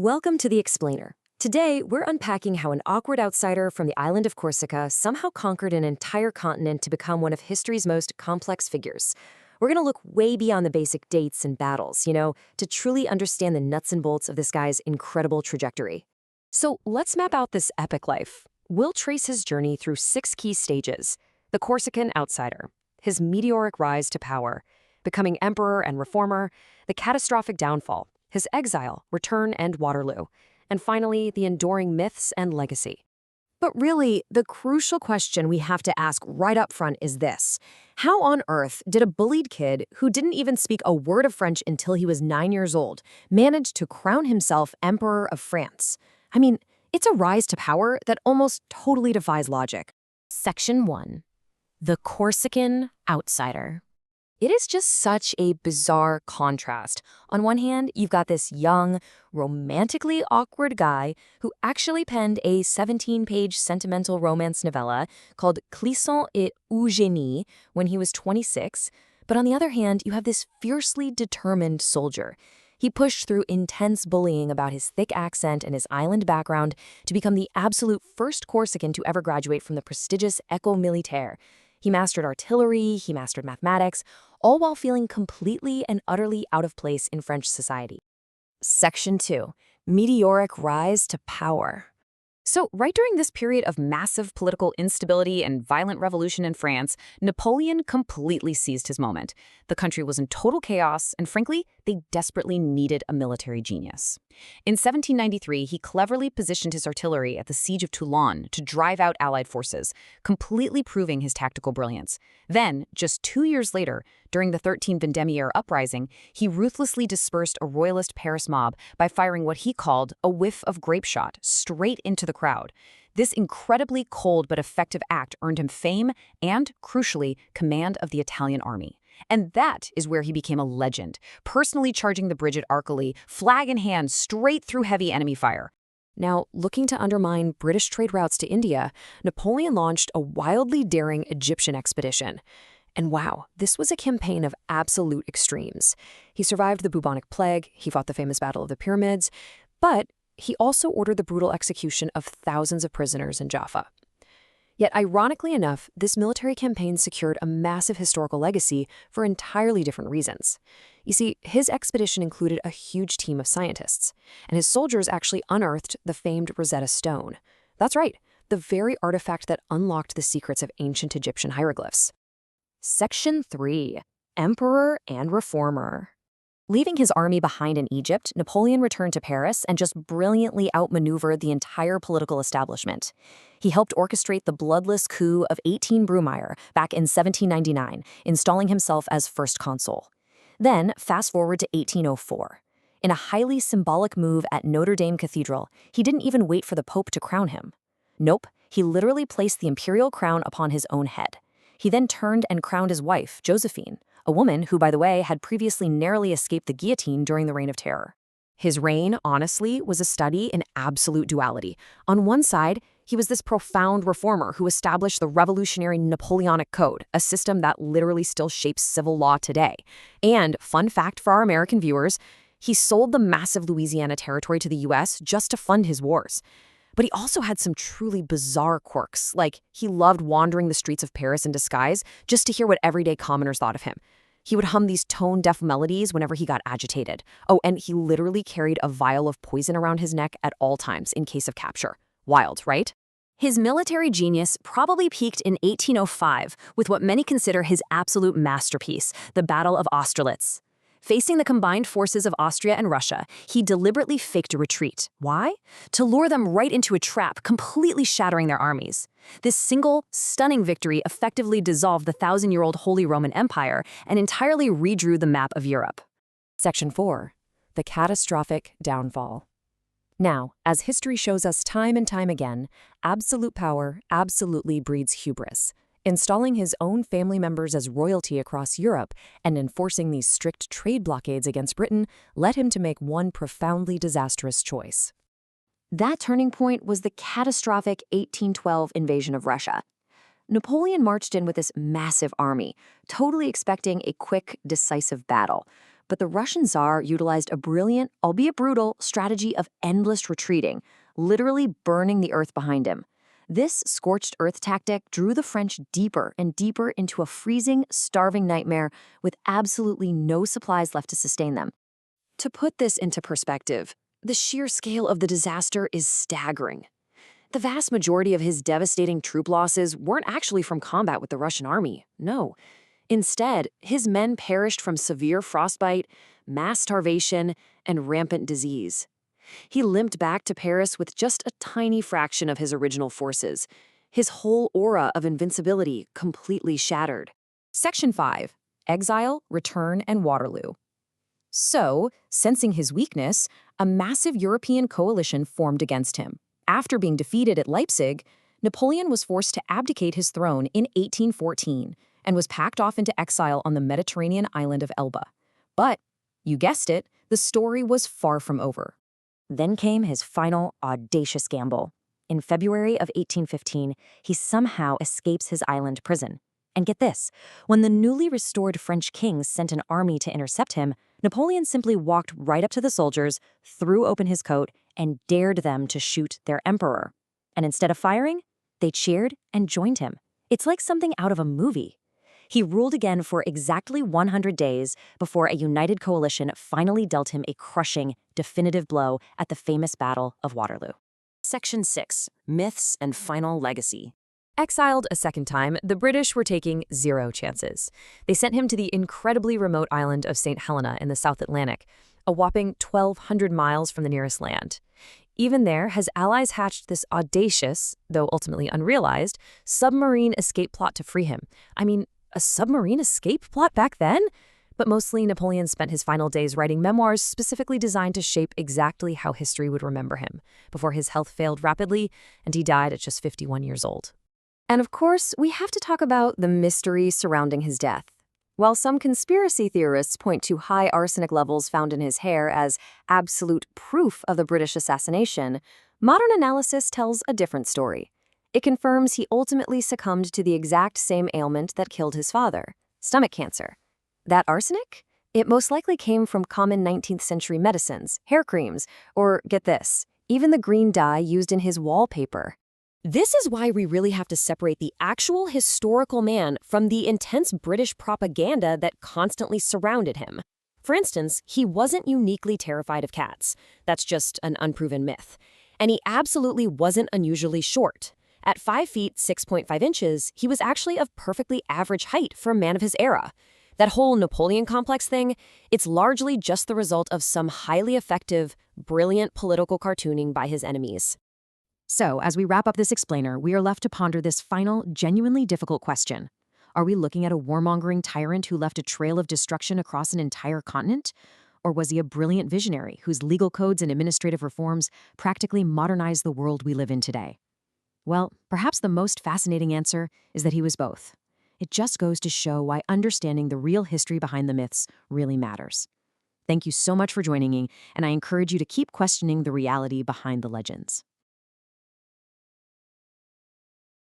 Welcome to The Explainer. Today, we're unpacking how an awkward outsider from the island of Corsica somehow conquered an entire continent to become one of history's most complex figures. We're going to look way beyond the basic dates and battles, to truly understand the nuts and bolts of this guy's incredible trajectory. So let's map out this epic life. We'll trace his journey through 6 key stages: the Corsican outsider, his meteoric rise to power, becoming emperor and reformer, the catastrophic downfall, his exile, return, and Waterloo, and finally, the enduring myths and legacy. But really, the crucial question we have to ask right up front is this: how on earth did a bullied kid who didn't even speak a word of French until he was 9 years old manage to crown himself Emperor of France? I mean, it's a rise to power that almost totally defies logic. Section 1. The Corsican outsider. It is just such a bizarre contrast. On one hand, you've got this young, romantically awkward guy who actually penned a 17-page sentimental romance novella called Clisson et Eugénie when he was 26. But on the other hand, you have this fiercely determined soldier. He pushed through intense bullying about his thick accent and his island background to become the absolute first Corsican to ever graduate from the prestigious École Militaire. He mastered artillery, he mastered mathematics, all while feeling completely and utterly out of place in French society. Section 2. Meteoric rise to power. So, right during this period of massive political instability and violent revolution in France, Napoleon completely seized his moment. The country was in total chaos, and frankly, they desperately needed a military genius. In 1793, he cleverly positioned his artillery at the siege of Toulon to drive out Allied forces, completely proving his tactical brilliance. Then, just 2 years later, during the 13 Vendémiaire uprising, he ruthlessly dispersed a royalist Paris mob by firing what he called a whiff of grape shot straight into the crowd. This incredibly cold but effective act earned him fame and, crucially, command of the Italian army. And that is where he became a legend, personally charging the bridge at Arcole, flag in hand, straight through heavy enemy fire. Now, looking to undermine British trade routes to India, Napoleon launched a wildly daring Egyptian expedition. And wow, this was a campaign of absolute extremes. He survived the bubonic plague, he fought the famous Battle of the Pyramids, but he also ordered the brutal execution of thousands of prisoners in Jaffa. Yet, ironically enough, this military campaign secured a massive historical legacy for entirely different reasons. You see, his expedition included a huge team of scientists, and his soldiers actually unearthed the famed Rosetta Stone. That's right, the very artifact that unlocked the secrets of ancient Egyptian hieroglyphs. Section 3. Emperor and Reformer. Leaving his army behind in Egypt, Napoleon returned to Paris and just brilliantly outmaneuvered the entire political establishment. He helped orchestrate the bloodless coup of 18 Brumaire back in 1799, installing himself as first consul. Then, fast forward to 1804. In a highly symbolic move at Notre Dame Cathedral, he didn't even wait for the Pope to crown him. Nope, he literally placed the imperial crown upon his own head. He then turned and crowned his wife, Josephine, a woman who, by the way, had previously narrowly escaped the guillotine during the Reign of Terror. His reign, honestly, was a study in absolute duality. On one side, he was this profound reformer who established the revolutionary Napoleonic Code, a system that literally still shapes civil law today. And, fun fact for our American viewers, he sold the massive Louisiana territory to the US just to fund his wars. But he also had some truly bizarre quirks, like he loved wandering the streets of Paris in disguise just to hear what everyday commoners thought of him. He would hum these tone-deaf melodies whenever he got agitated. Oh, and he literally carried a vial of poison around his neck at all times in case of capture. Wild, right? His military genius probably peaked in 1805 with what many consider his absolute masterpiece, the Battle of Austerlitz. Facing the combined forces of Austria and Russia, he deliberately faked a retreat. Why? To lure them right into a trap, completely shattering their armies. This single, stunning victory effectively dissolved the 1,000-year-old Holy Roman Empire and entirely redrew the map of Europe. Section 4. The catastrophic downfall. Now, as history shows us time and time again, absolute power absolutely breeds hubris. Installing his own family members as royalty across Europe and enforcing these strict trade blockades against Britain led him to make one profoundly disastrous choice. That turning point was the catastrophic 1812 invasion of Russia. Napoleon marched in with this massive army, totally expecting a quick, decisive battle. But the Russian Tsar utilized a brilliant, albeit brutal, strategy of endless retreating, literally burning the earth behind him. This scorched earth tactic drew the French deeper and deeper into a freezing, starving nightmare with absolutely no supplies left to sustain them. To put this into perspective, the sheer scale of the disaster is staggering. The vast majority of his devastating troop losses weren't actually from combat with the Russian army, no. Instead, his men perished from severe frostbite, mass starvation, and rampant disease. He limped back to Paris with just a tiny fraction of his original forces, his whole aura of invincibility completely shattered. Section 5. Exile, Return, and Waterloo. So, sensing his weakness, a massive European coalition formed against him. After being defeated at Leipzig, Napoleon was forced to abdicate his throne in 1814 and was packed off into exile on the Mediterranean island of Elba. But, you guessed it, the story was far from over. Then came his final, audacious gamble. In February of 1815, he somehow escapes his island prison. And get this, when the newly restored French king sent an army to intercept him, Napoleon simply walked right up to the soldiers, threw open his coat, and dared them to shoot their emperor. And instead of firing, they cheered and joined him. It's like something out of a movie. He ruled again for exactly 100 days before a united coalition finally dealt him a crushing, definitive blow at the famous Battle of Waterloo. Section 6. Myths and Final Legacy. Exiled a second time, the British were taking zero chances. They sent him to the incredibly remote island of St. Helena in the South Atlantic, a whopping 1,200 miles from the nearest land. Even there, his allies hatched this audacious, though ultimately unrealized, submarine escape plot to free him. I mean, a submarine escape plot back then? But mostly, Napoleon spent his final days writing memoirs specifically designed to shape exactly how history would remember him, before his health failed rapidly and he died at just 51 years old. And of course, we have to talk about the mystery surrounding his death. While some conspiracy theorists point to high arsenic levels found in his hair as absolute proof of the British assassination, modern analysis tells a different story. It confirms he ultimately succumbed to the exact same ailment that killed his father, stomach cancer. That arsenic? It most likely came from common 19th century medicines, hair creams, or, get this, even the green dye used in his wallpaper. This is why we really have to separate the actual historical man from the intense British propaganda that constantly surrounded him. For instance, he wasn't uniquely terrified of cats. That's just an unproven myth. And he absolutely wasn't unusually short. At 5 feet 6.5 inches, he was actually of perfectly average height for a man of his era. That whole Napoleon complex thing, it's largely just the result of some highly effective, brilliant political cartooning by his enemies. So, as we wrap up this explainer, we are left to ponder this final, genuinely difficult question. Are we looking at a warmongering tyrant who left a trail of destruction across an entire continent? Or was he a brilliant visionary whose legal codes and administrative reforms practically modernized the world we live in today? Well, perhaps the most fascinating answer is that he was both. It just goes to show why understanding the real history behind the myths really matters. Thank you so much for joining me, and I encourage you to keep questioning the reality behind the legends.